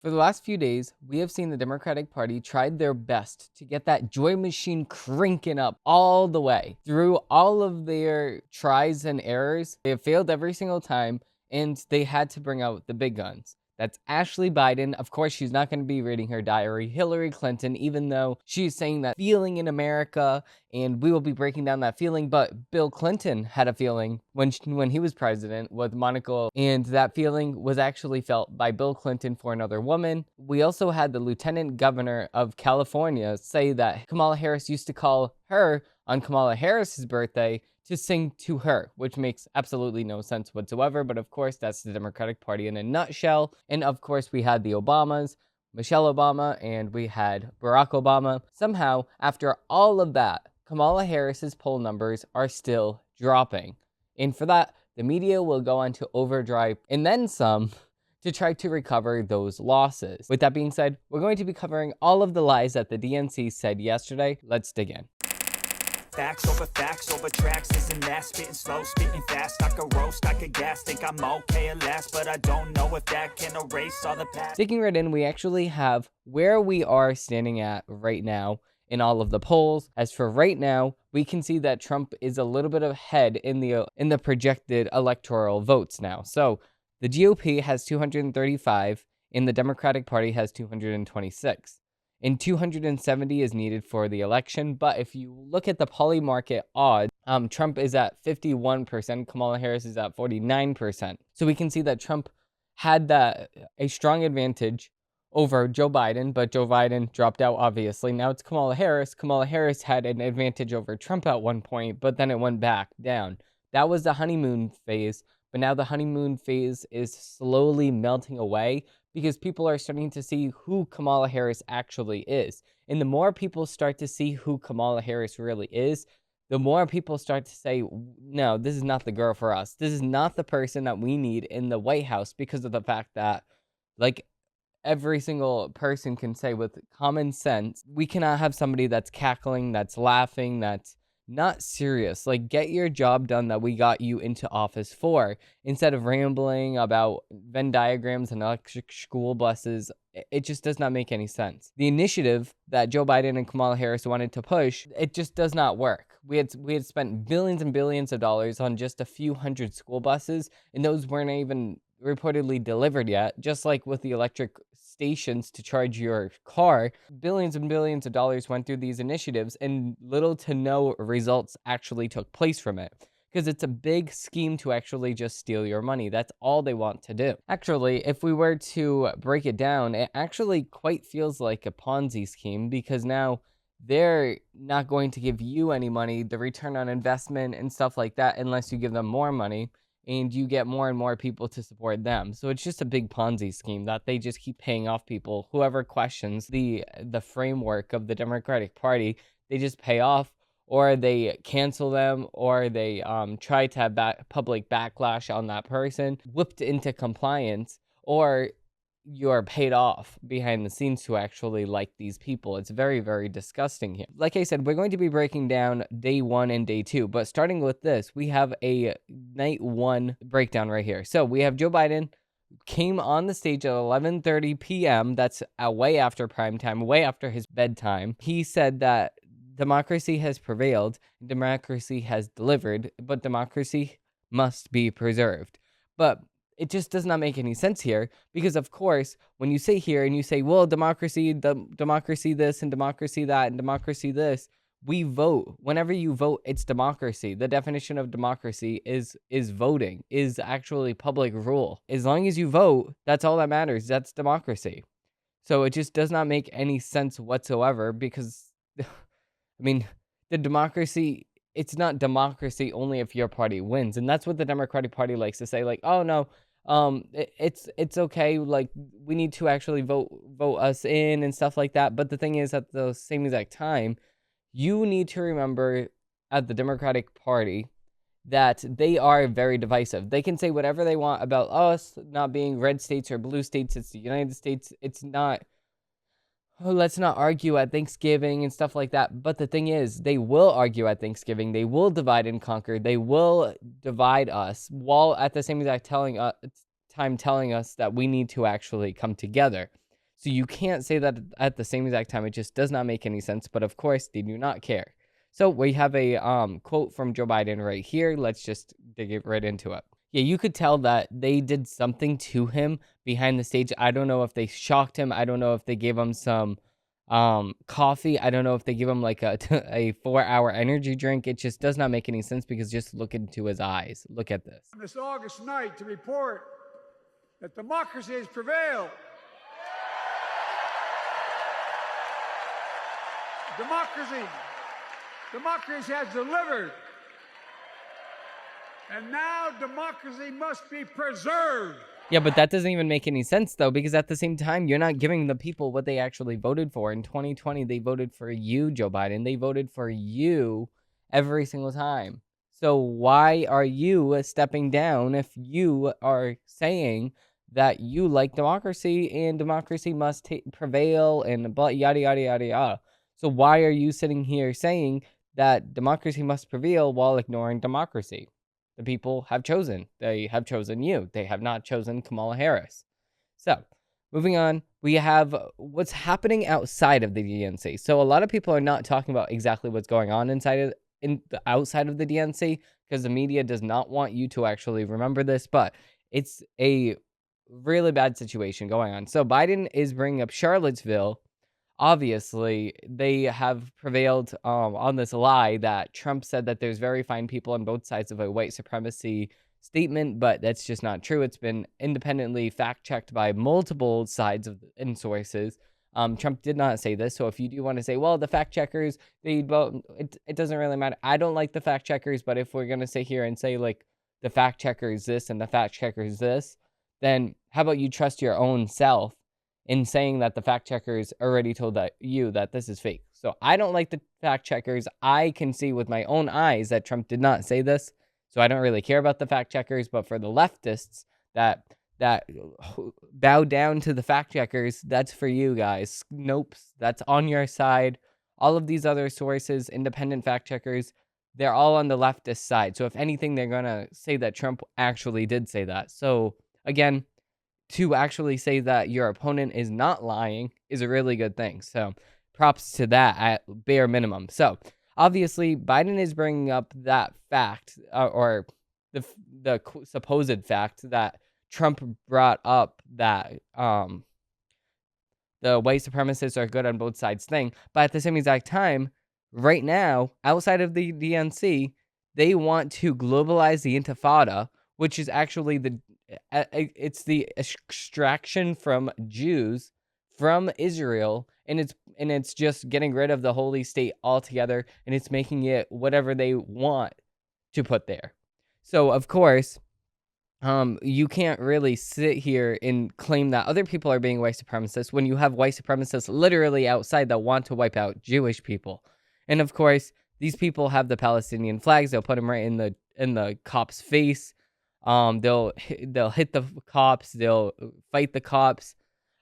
For the last few days, we have seen the Democratic Party tried their best to get that joy machine cranking up all the way. Through all of their tries and errors, they have failed every single time, and they had to bring out the big guns. That's Ashlee Biden. Of course, she's not going to be reading her diary. Hilary Clinton, even though she's saying that feeling in America, and we will be breaking down that feeling. But Bill Clinton had a feeling when he was president with Monica, and that feeling was actually felt by Bill Clinton for another woman. We also had the lieutenant governor of California say that Kamala Harris used to call her on Kamala Harris's birthday to sing to her, which makes absolutely no sense whatsoever. But of course, that's the Democratic Party in a nutshell. And of course, we had the Obamas, Michelle Obama, and we had Barack Obama. Somehow, after all of that, Kamala Harris's poll numbers are still dropping. And for that, the media will go on to overdrive and then some to try to recover those losses. With that being said, we're going to be covering all of the lies that the DNC said yesterday. Let's dig in. Facts over tracks, this and that, spitting slow, spitting fast, I could roast, I could gas, think I'm okay at last, but I don't know if that can erase all the past. Digging right in, we actually have where we are standing at right now in all of the polls. As for right now, we can see that Trump is a little bit ahead in the projected electoral votes now. So the GOP has 235 and the Democratic Party has 226. And 270 is needed for the election. But if you look at the poly market odds, Trump is at 51%, Kamala Harris is at 49%. So we can see that Trump had a strong advantage over Joe Biden, but Joe Biden dropped out, obviously. Now it's Kamala Harris. Kamala Harris had an advantage over Trump at one point, but then it went back down. That was the honeymoon phase, but now the honeymoon phase is slowly melting away because people are starting to see who Kamala Harris actually is. And the more people start to see who Kamala Harris really is, the more people start to say, no, this is not the girl for us. This is not the person that we need in the White House, because of the fact that, like every single person can say with common sense, we cannot have somebody that's cackling, that's laughing, that's not serious. Like, get your job done that we got you into office for, instead of rambling about Venn diagrams and electric school buses. It just does not make any sense. The initiative that Joe Biden and Kamala Harris wanted to push, it just does not work. We had spent billions and billions of dollars on just a few hundred school buses, and those weren't even reportedly delivered yet. Just like with the electric stations to charge your car, billions and billions of dollars went through these initiatives and little to no results actually took place from it, because it's a big scheme to actually just steal your money. That's all they want to do. Actually, if we were to break it down, it actually quite feels like a Ponzi scheme, because now they're not going to give you any money, the return on investment and stuff like that, unless you give them more money, and you get more and more people to support them. So it's just a big Ponzi scheme that they just keep paying off people. Whoever questions the framework of the Democratic Party, they just pay off, or they cancel them, or they try to have public backlash on that person, whipped into compliance, or you're paid off behind the scenes to actually like these people. It's very, very disgusting here. Like I said, we're going to be breaking down day 1 and day 2, but starting with this, we have a night 1 breakdown right here. So we have Joe Biden came on the stage at 11:30 p.m. That's way after prime time, way after his bedtime. He said that democracy has prevailed, democracy has delivered, but democracy must be preserved. But it just does not make any sense here, because of course, when you say here and you say, well, democracy this and democracy that and democracy this, we vote. Whenever you vote, it's democracy. The definition of democracy is voting, is actually public rule. As long as you vote, that's all that matters. That's democracy. So it just does not make any sense whatsoever, because I mean, the democracy, it's not democracy only if your party wins. And that's what the Democratic Party likes to say, like, oh no, it's okay, like, we need to actually vote us in and stuff like that. But the thing is, at the same exact time, you need to remember at the Democratic Party that they are very divisive. They can say whatever they want about us not being red states or blue states. It's the United States. It's not, oh, let's not argue at Thanksgiving and stuff like that. But the thing is, they will argue at Thanksgiving. They will divide and conquer. They will divide us, while at the same exact time telling us that we need to actually come together. So you can't say that at the same exact time. It just does not make any sense. But of course, they do not care. So we have a quote from Joe Biden right here. Let's just dig it right into it. Yeah, you could tell that they did something to him behind the stage. I don't know if they shocked him. I don't know if they gave him some coffee. I don't know if they give him like a 4-hour energy drink. It just does not make any sense because just look into his eyes. Look at this. This August night to report that democracy has prevailed. Democracy has delivered. And now democracy must be preserved. Yeah, but that doesn't even make any sense, though, because at the same time, you're not giving the people what they actually voted for. In 2020, they voted for you, Joe Biden. They voted for you every single time. So why are you stepping down if you are saying that you like democracy and democracy must prevail and yada, yada, yada, yada? So why are you sitting here saying that democracy must prevail while ignoring democracy? The people have chosen. They have chosen you. They have not chosen Kamala Harris. So, moving on, we have what's happening outside of the DNC. So, a lot of people are not talking about exactly what's going on outside of the DNC because the media does not want you to actually remember this, but it's a really bad situation going on. So, Biden is bringing up Charlottesville. Obviously, they have prevailed on this lie that Trump said that there's very fine people on both sides of a white supremacy statement, but that's just not true. It's been independently fact-checked by multiple sides and sources. Trump did not say this, so if you do want to say, well, the fact-checkers, it doesn't really matter. I don't like the fact-checkers, but if we're going to sit here and say, like, the fact-checker is this and the fact-checker is this, then how about you trust your own self in saying that the fact checkers already told you that this is fake. So I don't like the fact checkers. I can see with my own eyes that Trump did not say this. So I don't really care about the fact checkers. But for the leftists that bow down to the fact checkers, that's for you guys. Nope, that's on your side. All of these other sources, independent fact checkers, they're all on the leftist side. So if anything, they're going to say that Trump actually did say that. So again, to actually say that your opponent is not lying is a really good thing. So props to that at bare minimum. So obviously, Biden is bringing up that fact or the supposed fact that Trump brought up that the white supremacists are good on both sides thing. But at the same exact time, right now, outside of the DNC, they want to globalize the Intifada, which is actually it's the extraction from Jews from Israel, and it's just getting rid of the holy state altogether, and it's making it whatever they want to put there. So of course, you can't really sit here and claim that other people are being white supremacists when you have white supremacists literally outside that want to wipe out Jewish people. And of course, these people have the Palestinian flags. They'll put them right in the cop's face. They'll hit the cops. They'll fight the cops.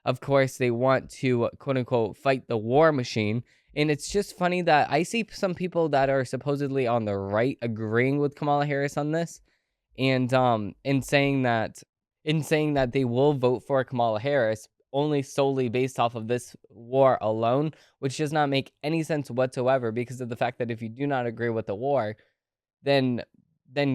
Of course, they want to quote unquote fight the war machine. And it's just funny that I see some people that are supposedly on the right agreeing with Kamala Harris on this, and in saying that they will vote for Kamala Harris only solely based off of this war alone, which does not make any sense whatsoever because of the fact that if you do not agree with the war, then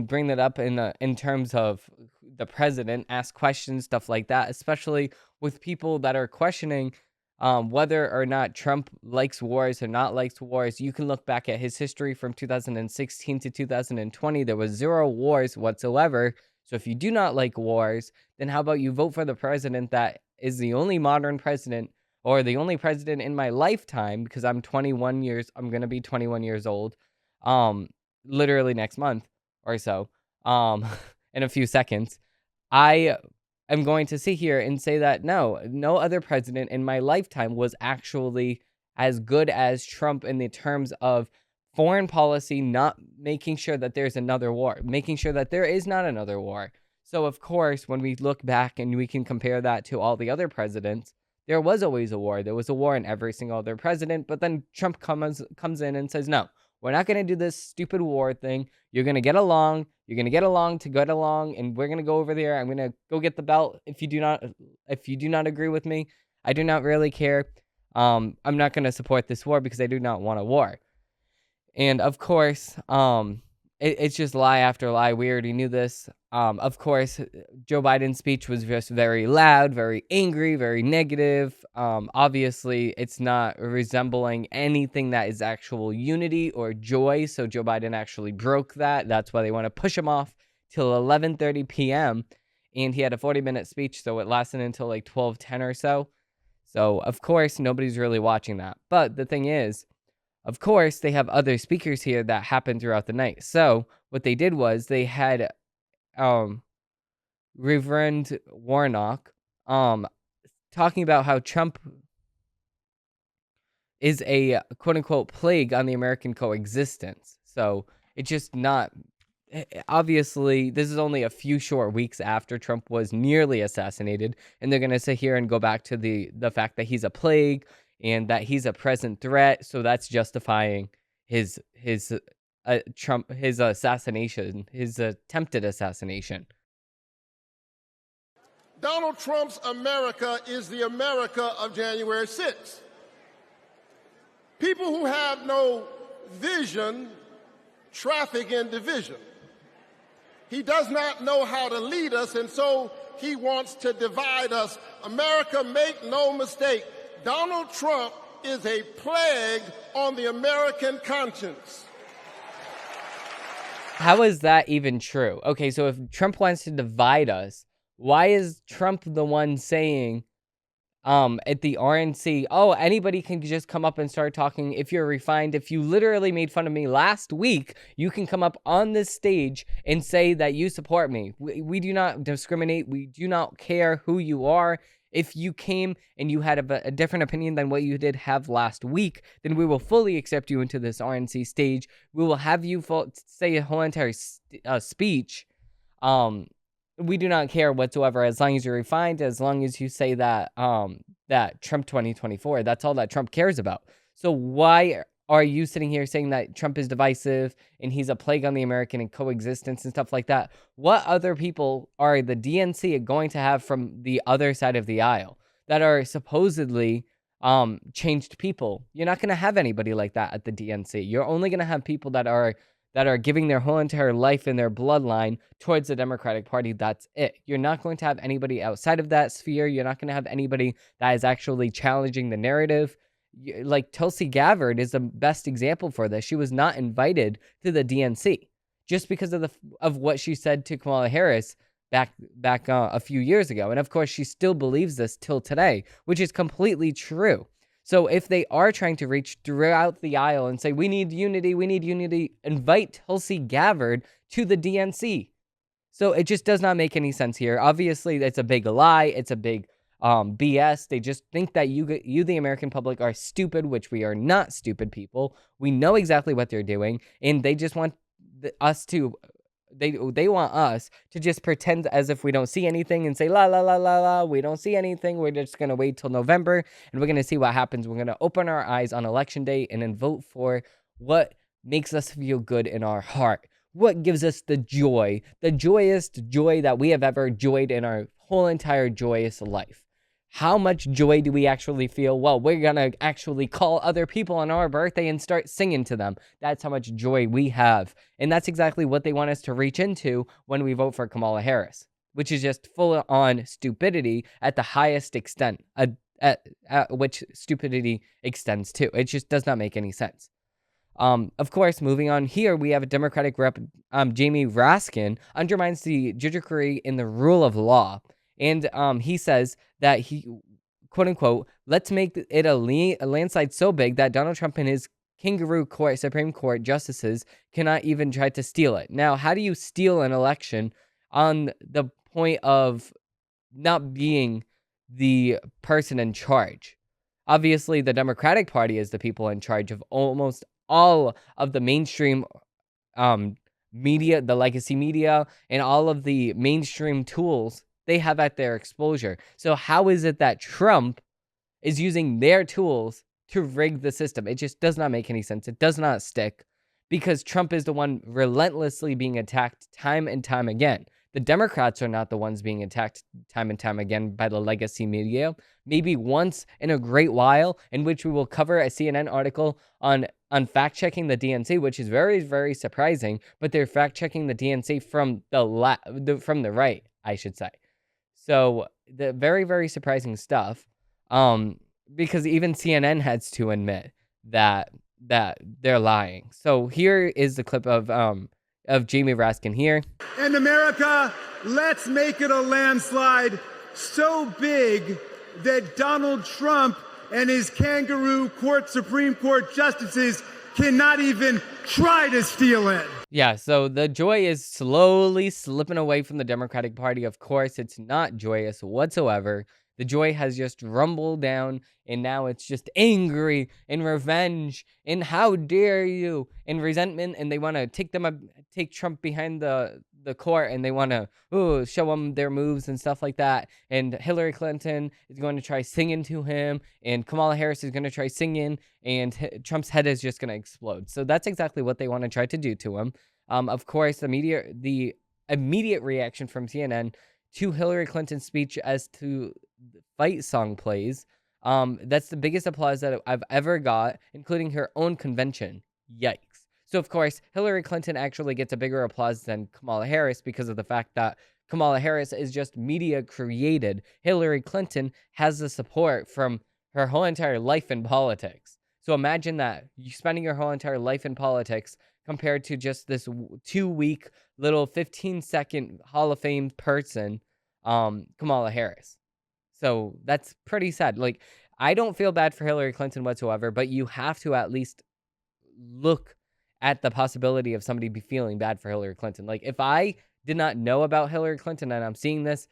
bring that up in terms of the president, ask questions, stuff like that, especially with people that are questioning whether or not Trump likes wars or not likes wars. You can look back at his history from 2016 to 2020. There was 0 wars whatsoever. So if you do not like wars, then how about you vote for the president that is the only modern president, or the only president in my lifetime, because I'm going to be 21 years old, literally next month or so, in a few seconds. I am going to sit here and say that no other president in my lifetime was actually as good as Trump in the terms of foreign policy, not making sure that there's another war, making sure that there is not another war. So of course, when we look back and we can compare that to all the other presidents, there was always a war. There was a war in every single other president, but then Trump comes in and says, no, we're not going to do this stupid war thing. You're going to get along. You're going to get along to get along, and we're going to go over there. I'm going to go get the belt if you do not agree with me. I do not really care. I'm not going to support this war because I do not want a war. And of course, it's just lie after lie. We already knew this. Of course, Joe Biden's speech was just very loud, very angry, very negative. Obviously, it's not resembling anything that is actual unity or joy. So Joe Biden actually broke that. That's why they want to push him off till 11:30 p.m. And he had a 40-minute speech, so it lasted until like 12:10 or so. So of course, nobody's really watching that. But the thing is, of course, they have other speakers here that happened throughout the night. So what they did was they had Reverend Warnock talking about how Trump is a quote-unquote plague on the American coexistence. So it's just not... Obviously, this is only a few short weeks after Trump was nearly assassinated, and they're going to sit here and go back to the fact that he's a plague and that he's a present threat, so that's justifying his assassination, his attempted assassination. Donald Trump's America is the America of January 6th. People who have no vision traffic in division. He does not know how to lead us, and so he wants to divide us. America, make no mistake, Donald Trump is a plague on the American conscience. How is that even true? Okay, so if Trump wants to divide us, why is Trump the one saying at the RNC, oh, anybody can just come up and start talking if you're refined? If you literally made fun of me last week, you can come up on this stage and say that you support me. We do not discriminate. We do not care who you are. If you came and you had a different opinion than what you did have last week, then we will fully accept you into this RNC stage. We will have you say a whole entire speech. We do not care whatsoever as long as you're refined, as long as you say that that Trump 2024, that's all that Trump cares about. So why are you sitting here saying that Trump is divisive and he's a plague on the American and coexistence and stuff like that? What other people are the DNC going to have from the other side of the aisle that are supposedly changed people? You're not going to have anybody like that at the DNC. You're only going to have people that are giving their whole entire life and their bloodline towards the Democratic Party. That's it. You're not going to have anybody outside of that sphere. You're not going to have anybody that is actually challenging the narrative. Like Tulsi Gabbard is the best example for this. She was not invited to the DNC just because of what she said to Kamala Harris back a few years ago. And of course, she still believes this till today, which is completely true. So if they are trying to reach throughout the aisle and say, we need unity, invite Tulsi Gabbard to the DNC. So it just does not make any sense here. Obviously, it's a big lie. It's a big BS. They just think that you, the American public, are stupid, which we are not stupid people. We know exactly what they're doing, and they just want us to... They want us to just pretend as if we don't see anything and say, la, la, la, la, la, we don't see anything. We're just going to wait till November, and we're going to see what happens. We're going to open our eyes on election day and then vote for what makes us feel good in our heart. What gives us the joy, the joyous joy that we have ever joyed in our whole entire joyous life. How much joy do we actually feel? Well, we're going to actually call other people on our birthday and start singing to them. That's how much joy we have. And that's exactly what they want us to reach into when we vote for Kamala Harris, which is just full on stupidity at the highest extent, at which stupidity extends to. It just does not make any sense. Of course, moving on here, we have a Democratic rep, Jamie Raskin, undermines the judiciary in the rule of law. And he says that he, quote unquote, let's make it a landslide so big that Donald Trump and his kangaroo court, Supreme Court justices cannot even try to steal it. Now, how do you steal an election on the point of not being the person in charge? Obviously, the Democratic Party is the people in charge of almost all of the mainstream media, the legacy media, and all of the mainstream tools they have at their exposure. So how is it that Trump is using their tools to rig the system? It just does not make any sense. It does not stick, because Trump is the one relentlessly being attacked time and time again. the Democrats are not the ones being attacked time and time again by the legacy media. Maybe once in a great while, in which we will cover a CNN article on fact-checking the DNC, which is very, very surprising, but they're fact-checking the DNC from from the right, I should say. So the very, very surprising stuff, because even CNN has to admit that they're lying. So here is the clip of Jamie Raskin here. In America, let's make it a landslide so big that Donald Trump and his kangaroo Supreme Court justices cannot even try to steal it. Yeah, so the joy is slowly slipping away from the Democratic Party. Of course, it's not joyous whatsoever. The joy has just rumbled down, and now it's just angry and revenge and how dare you and resentment, and they want to take Trump behind the court, and they want to show him their moves and stuff like that. And Hillary Clinton is going to try singing to him, and Kamala Harris is going to try singing, and Trump's head is just going to explode. So that's exactly what they want to try to do to him. Of course, the immediate reaction from CNN to Hillary Clinton's speech as to fight song plays. That's the biggest applause that I've ever got, including her own convention. Yikes. So, of course, Hillary Clinton actually gets a bigger applause than Kamala Harris because of the fact that Kamala Harris is just media created. Hillary Clinton has the support from her whole entire life in politics. So imagine that, you spending your whole entire life in politics compared to just this 2-week little 15-second Hall of Fame person, Kamala Harris. So that's pretty sad. Like, I don't feel bad for Hillary Clinton whatsoever, but you have to at least look at the possibility of somebody be feeling bad for Hillary Clinton. Like, if I did not know about Hillary Clinton and I'm seeing this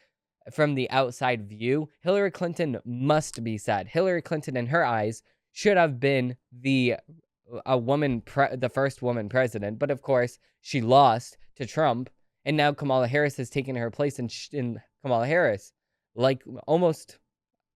from the outside view, Hillary Clinton must be sad. Hillary Clinton, in her eyes, should have been the first woman president, but of course she lost to Trump, and now Kamala Harris has taken her place in Kamala Harris. Like, almost,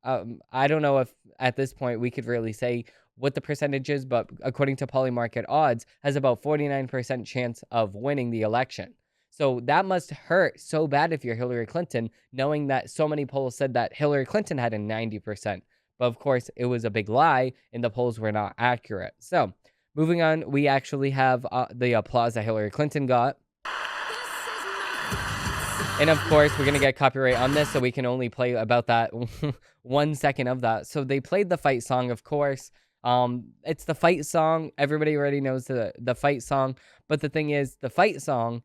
I don't know if at this point we could really say what the percentage is, but according to Polymarket odds, has about 49% chance of winning the election. So that must hurt so bad if you're Hillary Clinton, knowing that so many polls said that Hillary Clinton had a 90%. But of course, it was a big lie, and the polls were not accurate. So, moving on, we actually have the applause that Hillary Clinton got. And of course, we're going to get copyright on this, so we can only play about that 1 second of that. So they played the fight song, of course. It's the fight song. Everybody already knows the fight song. But the thing is, the fight song,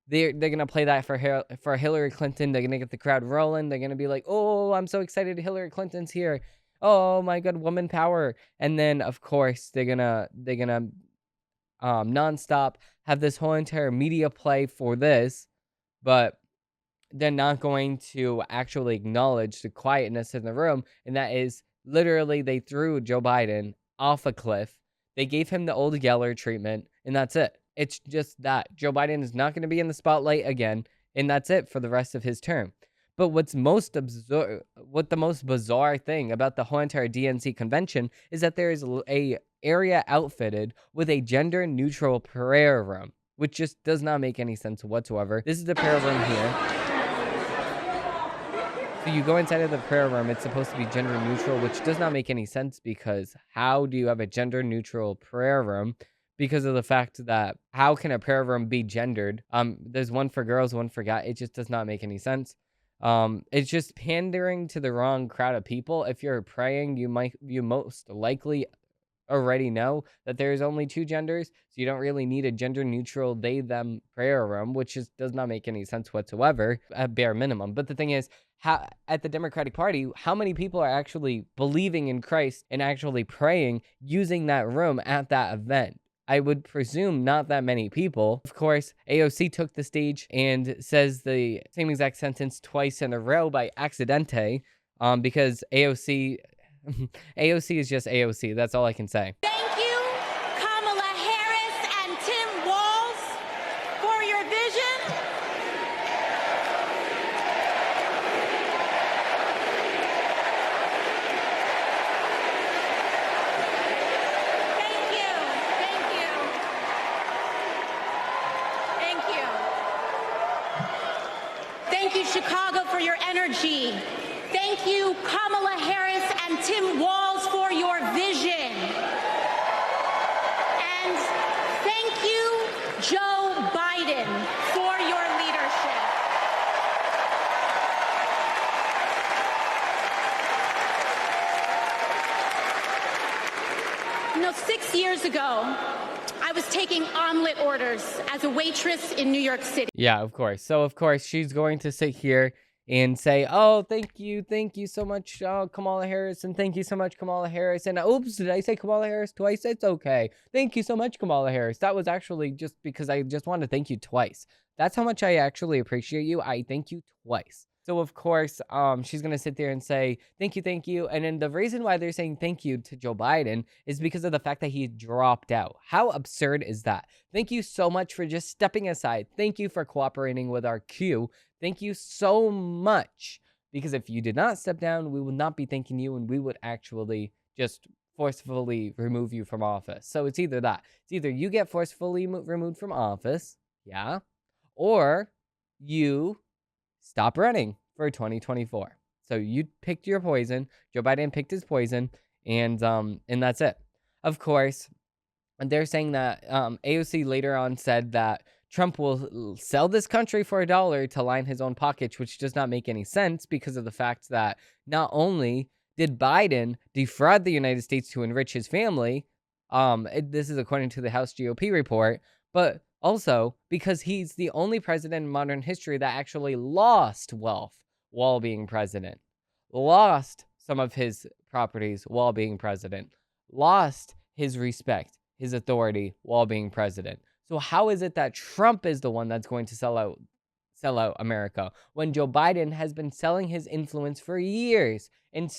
they're going to play that for Hillary Clinton. They're going to get the crowd rolling. They're going to be like, oh, I'm so excited Hillary Clinton's here. Oh my God, woman power. And then, of course, they're gonna nonstop have this whole entire media play for this, but they're not going to actually acknowledge the quietness in the room, and that is literally they threw Joe Biden off a cliff. They gave him the old Geller treatment, and that's it. It's just that. Joe Biden is not going to be in the spotlight again, and that's it for the rest of his term. But what the most bizarre thing about the whole entire DNC convention is that there is a area outfitted with a gender-neutral prayer room, which just does not make any sense whatsoever. This is the prayer room here. So you go inside of the prayer room, it's supposed to be gender-neutral, which does not make any sense because how do you have a gender-neutral prayer room? Because of the fact that how can a prayer room be gendered? There's one for girls, one for guys. It just does not make any sense. It's just pandering to the wrong crowd of people. If you're praying, you most likely already know that there's only 2 genders, so you don't really need a gender-neutral they-them prayer room, which just does not make any sense whatsoever, at bare minimum. But the thing is, at the Democratic Party, how many people are actually believing in Christ and actually praying using that room at that event? I would presume not that many people. Of course, AOC took the stage and says the same exact sentence twice in a row by accidente, because AOC is just AOC. That's all I can say. Thank you, Kamala Harris and Tim Walz, for your vision. Tim Walz for your vision. And thank you, Joe Biden, for your leadership. You know, 6 years ago, I was taking omelet orders as a waitress in New York City. Yeah, of course. So, of course, she's going to sit here and say, oh, thank you so much, Kamala Harris, and thank you so much, Kamala Harris. And oops, did I say Kamala Harris twice? It's okay. Thank you so much, Kamala Harris. That was actually just because I just wanted to thank you twice. That's how much I actually appreciate you. I thank you twice. So, of course, she's going to sit there and say, thank you. And then the reason why they're saying thank you to Joe Biden is because of the fact that he dropped out. How absurd is that? Thank you so much for just stepping aside. Thank you for cooperating with our queue. Thank you so much. Because if you did not step down, we would not be thanking you, and we would actually just forcefully remove you from office. So it's either that. It's either you get forcefully removed from office, yeah, or you stop running for 2024. So you picked your poison. Joe Biden picked his poison, and that's it. Of course, they're saying that AOC later on said that Trump will sell this country for $1 to line his own pockets, which does not make any sense because of the fact that not only did Biden defraud the United States to enrich his family, this is according to the House GOP report, but also because he's the only president in modern history that actually lost wealth while being president, lost some of his properties while being president, lost his respect, his authority while being president. So how is it that Trump is the one that's going to sell out America when Joe Biden has been selling his influence for years, and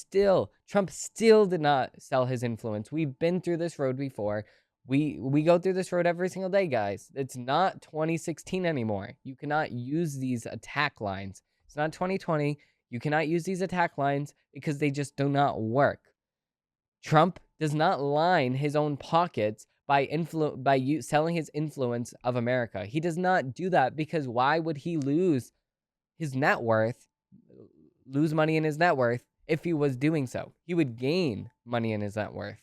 Trump still did not sell his influence? We've been through this road before. We go through this road every single day, guys. It's not 2016 anymore. You cannot use these attack lines. It's not 2020. You cannot use these attack lines because they just do not work. Trump does not line his own pockets by selling his influence of America. He does not do that because why would he lose money in his net worth if he was doing so? He would gain money in his net worth.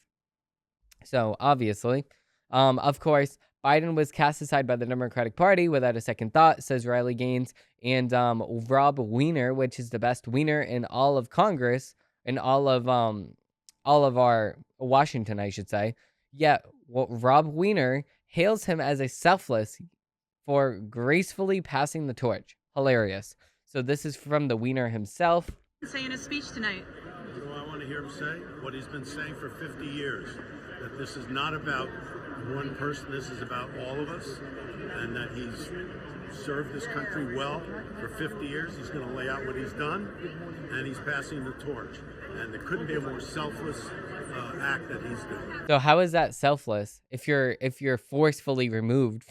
So obviously, of course, Biden was cast aside by the Democratic Party without a second thought, says Riley Gaines, and Rob Weiner, which is the best wiener in all of Congress, in all of our Washington, I should say. Yet, Rob Weiner hails him as a selfless for gracefully passing the torch. Hilarious. So this is from the Weiner himself. Say in a speech tonight. You know what I want to hear him say? What he's been saying for 50 years. That this is not about one person, this is about all of us. And that he's served this country well for 50 years. He's going to lay out what he's done. And he's passing the torch. And there couldn't be a more selfless act that he's doing. So how is that selfless if you're forcefully removed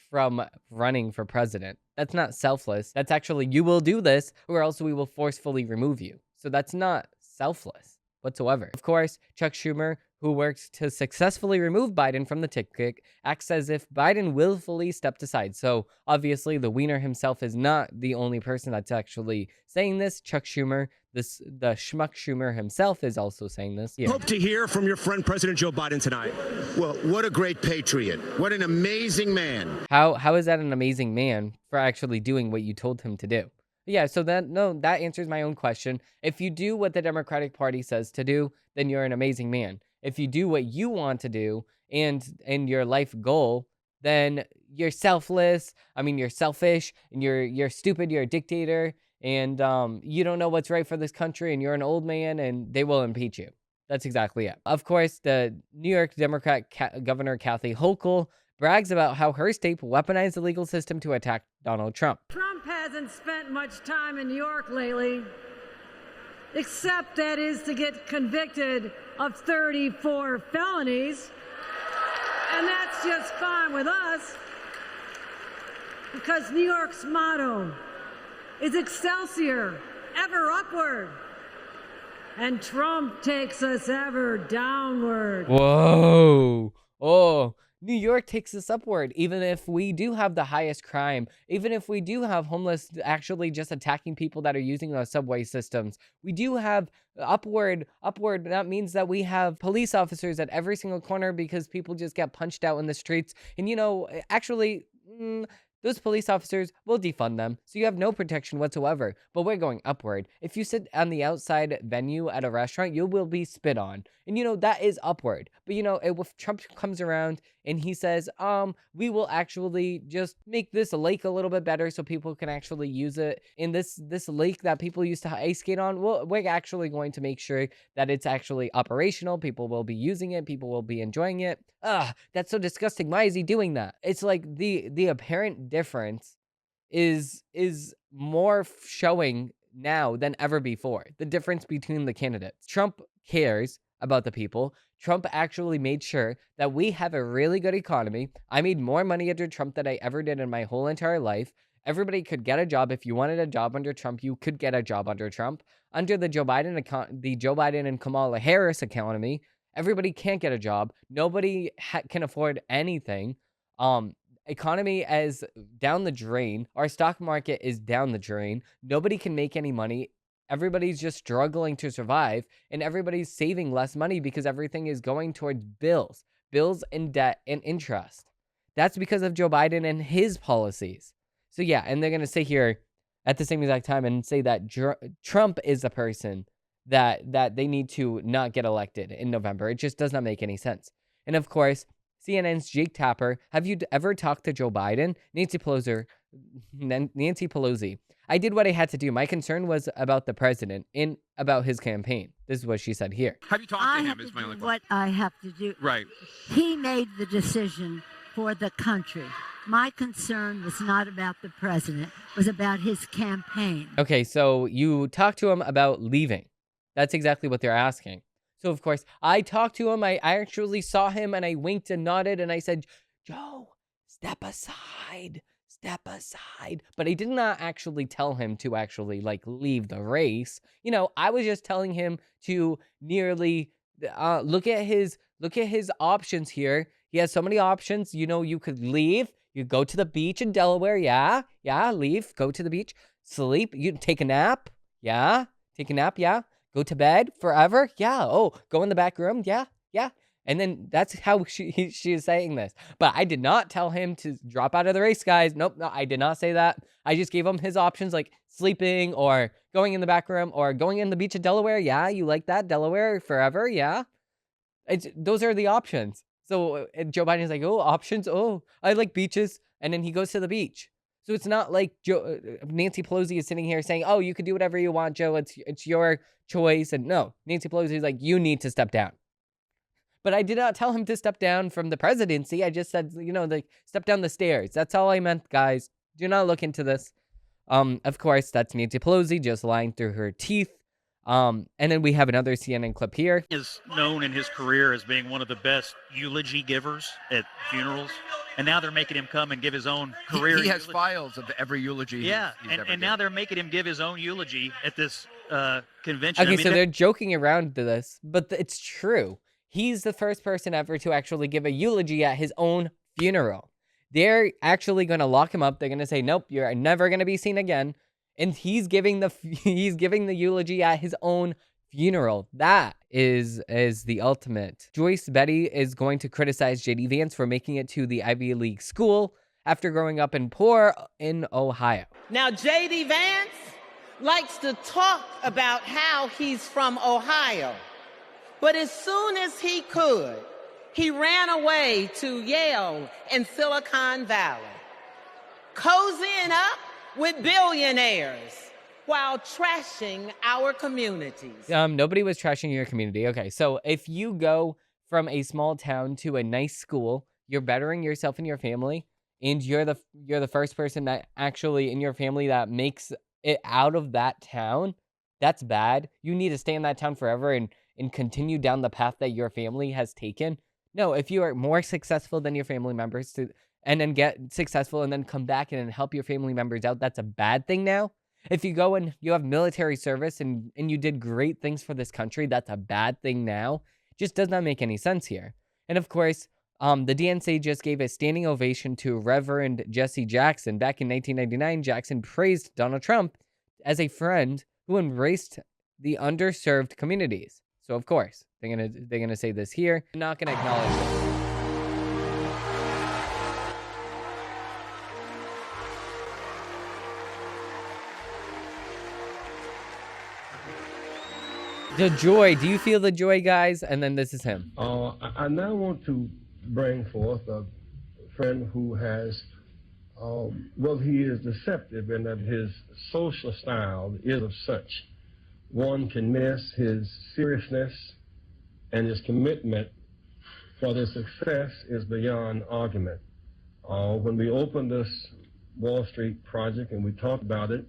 from running for president? That's not selfless. That's actually, you will do this or else we will forcefully remove you. So that's not selfless whatsoever. Of course, Chuck Schumer, who works to successfully remove Biden from the ticket, acts as if Biden willfully stepped aside. So obviously the Wiener himself is not the only person that's actually saying this. Chuck Schumer, the schmuck Schumer himself, is also saying this. Yeah. Hope to hear from your friend President Joe Biden tonight. Well, what a great patriot. What an amazing man. How is that an amazing man for actually doing what you told him to do? Yeah, so that answers my own question. If you do what the Democratic Party says to do, then you're an amazing man. If you do what you want to do and your life goal, then you're selfless. I mean, you're selfish and you're stupid. You're a dictator and you don't know what's right for this country and you're an old man and they will impeach you. That's exactly it. Of course, the New York Democrat Governor Kathy Hochul brags about how her state weaponized the legal system to attack Donald Trump. Trump hasn't spent much time in New York lately, except that is to get convicted of 34 felonies. And that's just fine with us, because New York's motto is Excelsior, ever upward. And Trump takes us ever downward. Whoa. Oh, New York takes us upward, even if we do have the highest crime, even if we do have homeless actually just attacking people that are using those subway systems. We do have upward. That means that we have police officers at every single corner because people just get punched out in the streets. And, actually, those police officers will defund them, so you have no protection whatsoever. But we're going upward. If you sit on the outside venue at a restaurant, you will be spit on. And, that is upward. But, if Trump comes around and he says, we will actually just make this lake a little bit better so people can actually use it. In this lake that people used to ice skate on, we're actually going to make sure that it's actually operational. People will be using it. People will be enjoying it. That's so disgusting. Why is he doing that? It's like the apparent difference is more showing now than ever before. The difference between the candidates. Trump cares about the people. Trump actually made sure that we have a really good economy. I made more money under Trump than I ever did in my whole entire life. Everybody could get a job. If you wanted a job under Trump, you could get a job under Trump. Under the Joe Biden and Kamala Harris economy, everybody can't get a job. Nobody can afford anything. Economy is down the drain. Our stock market is down the drain. Nobody can make any money. Everybody's just struggling to survive, and everybody's saving less money because everything is going towards bills and debt and interest. That's because of Joe Biden and his policies. So yeah, and they're going to sit here at the same exact time and say that Trump is the person that they need to not get elected in November. It just does not make any sense. And of course, CNN's Jake Tapper, have you ever talked to Joe Biden? Nancy Pelosi. I did what I had to do. My concern was about the president and about his campaign. This is what she said here. Have you talked to him? Is my only question. What I have to do. Right. He made the decision for the country. My concern was not about the president. It was about his campaign. Okay, so you talked to him about leaving. That's exactly what they're asking. So, of course, I talked to him. I actually saw him and I winked and nodded and I said, Joe, step aside. But I did not actually tell him to actually leave the race. I was just telling him to nearly look at his options here. He has so many options. You could leave. You go to the beach in Delaware. Yeah, leave. Go to the beach. Sleep. You take a nap. Yeah, take a nap. Yeah. Go to bed forever. Yeah. Oh, go in the back room. Yeah. And then that's how she is saying this. But I did not tell him to drop out of the race, guys. Nope, no, I did not say that. I just gave him his options like sleeping or going in the back room or going in the beach in Delaware. Yeah, you like that? Delaware forever? Yeah. Those are the options. So Joe Biden's like, oh, options? Oh, I like beaches. And then he goes to the beach. So it's not like Nancy Pelosi is sitting here saying, oh, you could do whatever you want, Joe. It's your choice. And no, Nancy Pelosi is like, you need to step down. But I did not tell him to step down from the presidency. I just said, step down the stairs. That's all I meant, guys. Do not look into this. Of course, that's Nancy Pelosi just lying through her teeth. And then we have another CNN clip here. He is known in his career as being one of the best eulogy givers at funerals. And now they're making him come and give his own career He has files of every eulogy he's ever now they're making him give his own eulogy at this convention. Okay, so they're joking around to this, but it's true. He's the first person ever to actually give a eulogy at his own funeral. They're actually going to lock him up. They're going to say, nope, you're never going to be seen again. And he's giving the eulogy at his own funeral. That is the ultimate. Joyce Betty is going to criticize J.D. Vance for making it to the Ivy League school after growing up in poor in Ohio. Now, J.D. Vance likes to talk about how he's from Ohio. But as soon as he could, he ran away to Yale and Silicon Valley, cozying up with billionaires while trashing our communities. Nobody was trashing your community. Okay, so if you go from a small town to a nice school, you're bettering yourself and your family, and you're the first person that actually in your family that makes it out of that town. That's bad. You need to stay in that town forever and continue down the path that your family has taken. No, if you are more successful than your family members and then get successful and then come back and help your family members out, that's a bad thing now. If you go and you have military service and you did great things for this country, that's a bad thing now. Just does not make any sense here. And of course, The DNC just gave a standing ovation to Reverend Jesse Jackson. Back in 1999, Jackson praised Donald Trump as a friend who embraced the underserved communities. So of course, they're gonna say this here. They're not gonna acknowledge this. The joy. Do you feel the joy, guys? And then this is him. I now want to bring forth a friend who has, well, he is deceptive in that his social style is of such. One can miss his seriousness, and his commitment for their success is beyond argument. When we opened this Wall Street project and we talked about it,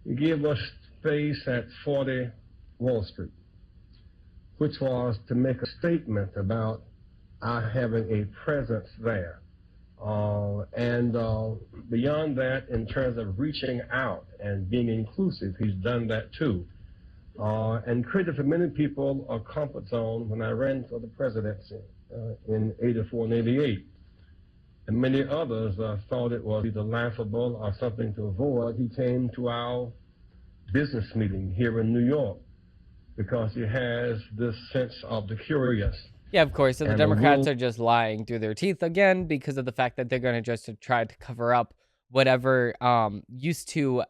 he gave us space at 40 Wall Street, which was to make a statement about our having a presence there. And beyond that, in terms of reaching out and being inclusive, he's done that too. And created for many people a comfort zone when I ran for the presidency in 84 and 88. And many others thought it was either laughable or something to avoid. He came to our business meeting here in New York because he has this sense of the curious. Yeah, of course. So the Democrats are just lying through their teeth again because of the fact that they're going to just try to cover up whatever used to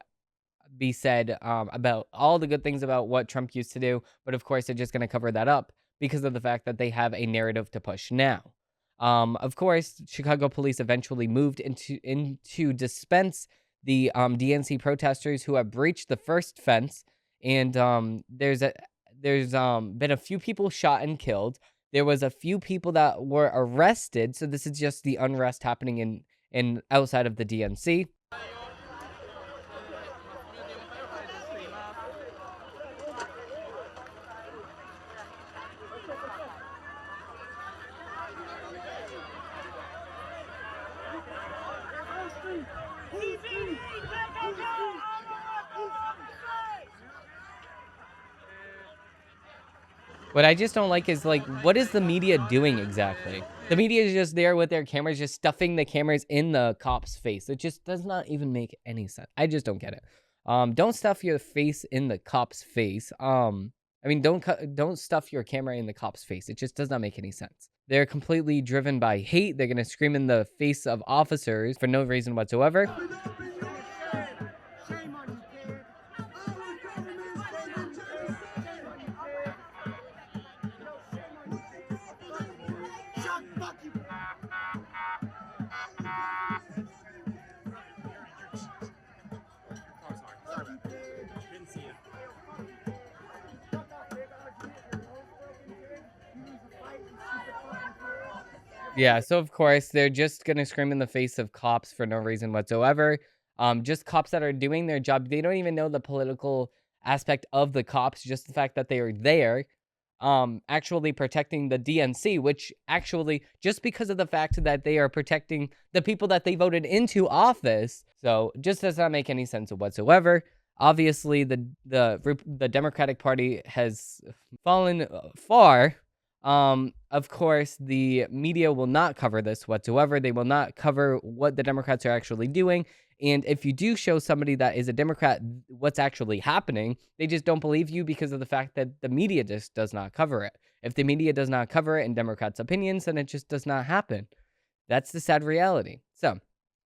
be said about all the good things about what Trump used to do. But of course, they're just going to cover that up because of the fact that they have a narrative to push now. Of course, Chicago police eventually moved into dispense the DNC protesters who have breached the first fence. And there's been a few people shot and killed. There was a few people that were arrested. So this is just the unrest happening in outside of the DNC. What I just don't like is, like, what is the media doing exactly? The media is just there with their cameras, just stuffing the cameras in the cop's face. It just does not even make any sense. I just don't get it. Don't stuff your face in the cop's face. I mean, don't stuff your camera in the cop's face. It just does not make any sense. They're completely driven by hate. They're gonna scream in the face of officers for no reason whatsoever. Yeah, so of course, they're just going to scream in the face of cops for no reason whatsoever. Just cops that are doing their job. They don't even know the political aspect of the cops, just the fact that they are there, actually protecting the DNC, which actually, just because of the fact that they are protecting the people that they voted into office, so just does not make any sense whatsoever. Obviously, the Democratic Party has fallen far. Of course, the media will not cover this whatsoever. They will not cover what the Democrats are actually doing. And if you do show somebody that is a Democrat what's actually happening, they just don't believe you because of the fact that the media just does not cover it. If the media does not cover it in Democrats' opinions, then it just does not happen. That's the sad reality. So,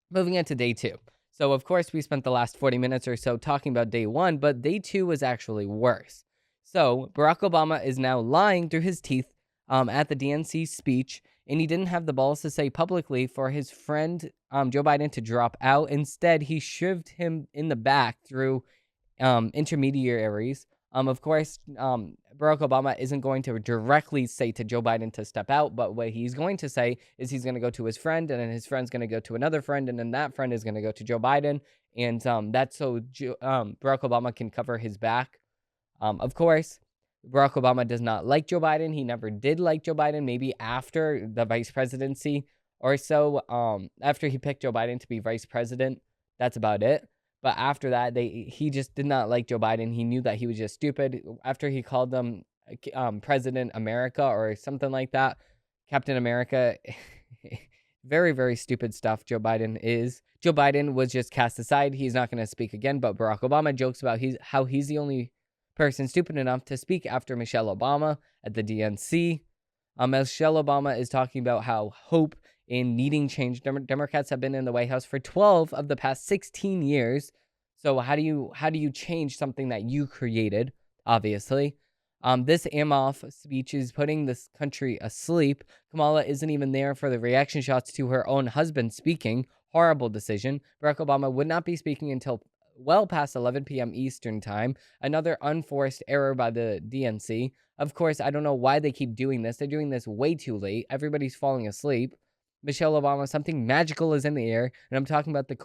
moving into day 2. So, of course, we spent the last 40 minutes or so talking about day 1, but day 2 was actually worse. So, Barack Obama is now lying through his teeth at the DNC speech, and he didn't have the balls to say publicly for his friend Joe Biden to drop out. Instead, he shoved him in the back through intermediaries. Of course, Barack Obama isn't going to directly say to Joe Biden to step out, but what he's going to say is he's going to go to his friend, and then his friend's going to go to another friend, and then that friend is going to go to Joe Biden, and that's so Barack Obama can cover his back. Of course, Barack Obama does not like Joe Biden. He never did like Joe Biden, maybe after the vice presidency or so. After he picked Joe Biden to be vice president, that's about it. But after that, he just did not like Joe Biden. He knew that he was just stupid. After he called them President America or something like that, Captain America. Very, very stupid stuff Joe Biden is. Joe Biden was just cast aside. He's not going to speak again, but Barack Obama jokes about how he's the only person stupid enough to speak after Michelle Obama at the DNC. Michelle Obama is talking about how hope in needing change. Democrats have been in the White House for 12 of the past 16 years. So how do you change something that you created, obviously? This Amoff speech is putting this country asleep. Kamala isn't even there for the reaction shots to her own husband speaking. Horrible decision. Barack Obama would not be speaking until well past 11 p.m. Eastern time. Another unforced error by the DNC. Of course, I don't know why they keep doing this. They're doing this way too late. Everybody's falling asleep. Michelle Obama, something magical is in the air, and I'm talking about the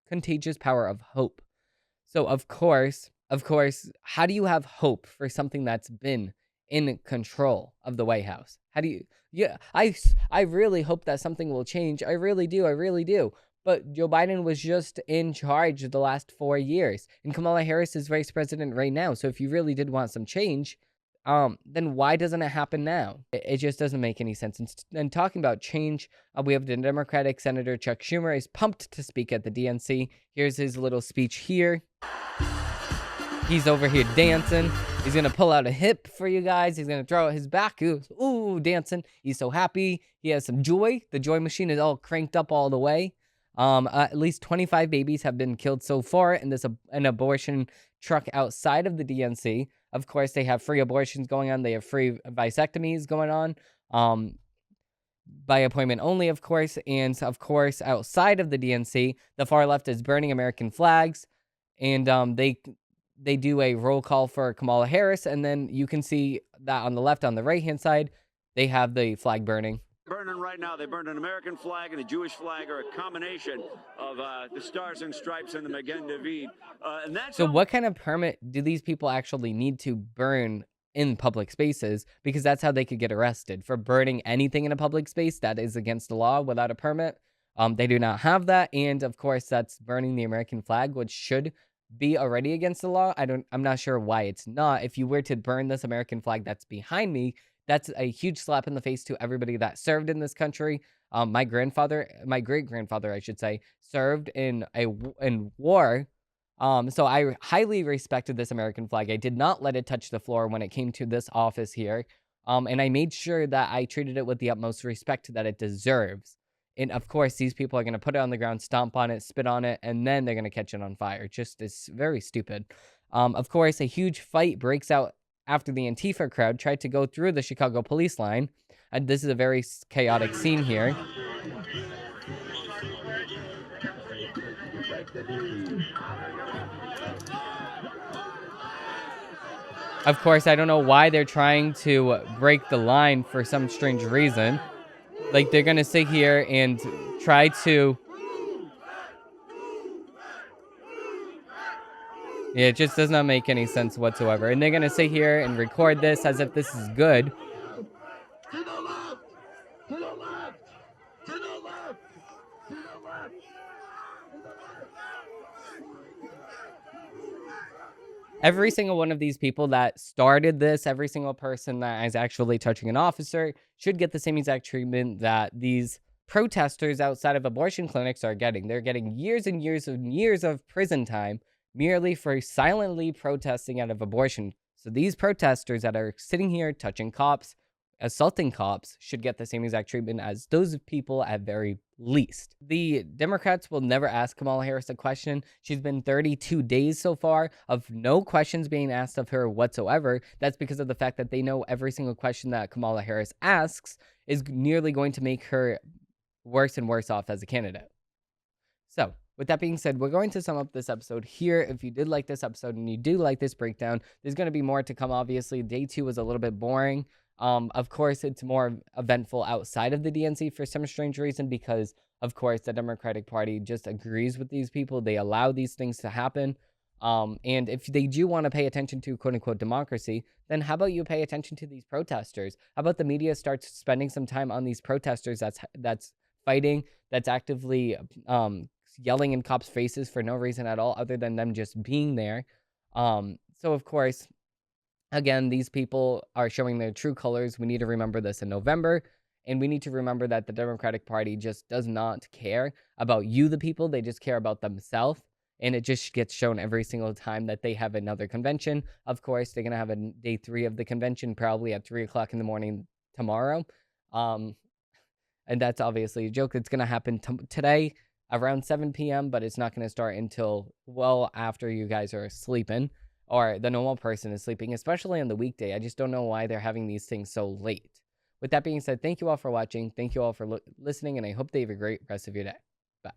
contagious power of hope. So, of course, how do you have hope for something that's been in control of the White House? How do you... Yeah, I really hope that something will change. I really do. But Joe Biden was just in charge the last 4 years, and Kamala Harris is vice president right now. So if you really did want some change, then why doesn't it happen now? It just doesn't make any sense. And talking about change, we have the Democratic Senator Chuck Schumer is pumped to speak at the DNC. Here's his little speech here. He's over here dancing. He's going to pull out a hip for you guys. He's going to throw out his back. Ooh, dancing. He's so happy. He has some joy. The joy machine is all cranked up all the way. At least 25 babies have been killed so far in an abortion truck outside of the DNC. Of course, they have free abortions going on. They have free vasectomies going on. By appointment only, of course. And, of course, outside of the DNC, the far left is burning American flags. And they do a roll call for Kamala Harris, and then you can see that on the left, on the right-hand side, they have the flag burning. Burning right now. They burned an American flag and a Jewish flag, or a combination of the Stars and Stripes and the Magen David. So what kind of permit do these people actually need to burn in public spaces? Because that's how they could get arrested, for burning anything in a public space that is against the law without a permit. They do not have that, and of course, that's burning the American flag, which should be already against the law. I'm not sure why it's not. If you were to burn this American flag that's behind me, that's a huge slap in the face to everybody that served in this country. My great-grandfather, I should say, served in war. So I highly respected this American flag. I did not let it touch the floor when it came to this office here. And I made sure that I treated it with the utmost respect that it deserves. And of course, these people are going to put it on the ground, stomp on it, spit on it, and then they're going to catch it on fire. Just it's very stupid. Of course, a huge fight breaks out after the Antifa crowd tried to go through the Chicago police line. And this is a very chaotic scene here. Of course, I don't know why they're trying to break the line for some strange reason. Like, they're going to sit here and try to... Yeah, it just does not make any sense whatsoever. And they're going to sit here and record this as if this is good. To the left! To the left! To the left! To the left! Every single one of these people that started this, every single person that is actually touching an officer, should get the same exact treatment that these protesters outside of abortion clinics are getting. They're getting years and years and years of prison time merely for silently protesting out of abortion. So these protesters that are sitting here touching cops, assaulting cops, should get the same exact treatment as those people at very least. The Democrats will never ask Kamala Harris a question. She's been 32 days so far of no questions being asked of her whatsoever. That's because of the fact that they know every single question that Kamala Harris asks is nearly going to make her worse and worse off as a candidate. So, with that being said, we're going to sum up this episode here. If you did like this episode and you do like this breakdown, there's going to be more to come, obviously. Day 2 was a little bit boring. Of course, it's more eventful outside of the DNC for some strange reason because, of course, the Democratic Party just agrees with these people. They allow these things to happen. And if they do want to pay attention to quote-unquote democracy, then how about you pay attention to these protesters? How about the media starts spending some time on these protesters that's fighting, that's actively yelling in cops' faces for no reason at all other than them just being there. So, of course, Again, these people are showing their true colors. We need to remember this in November. And we need to remember that the Democratic Party just does not care about you, the people. They just care about themselves. And it just gets shown every single time that they have another convention. Of course, they're going to have a day 3 of the convention probably at 3 o'clock in the morning tomorrow. And that's obviously a joke. It's going to happen today around 7 p.m., but it's not going to start until well after you guys are sleeping or the normal person is sleeping, especially on the weekday. I just don't know why they're having these things so late. With that being said, thank you all for watching. Thank you all for listening, and I hope that you have a great rest of your day. Bye.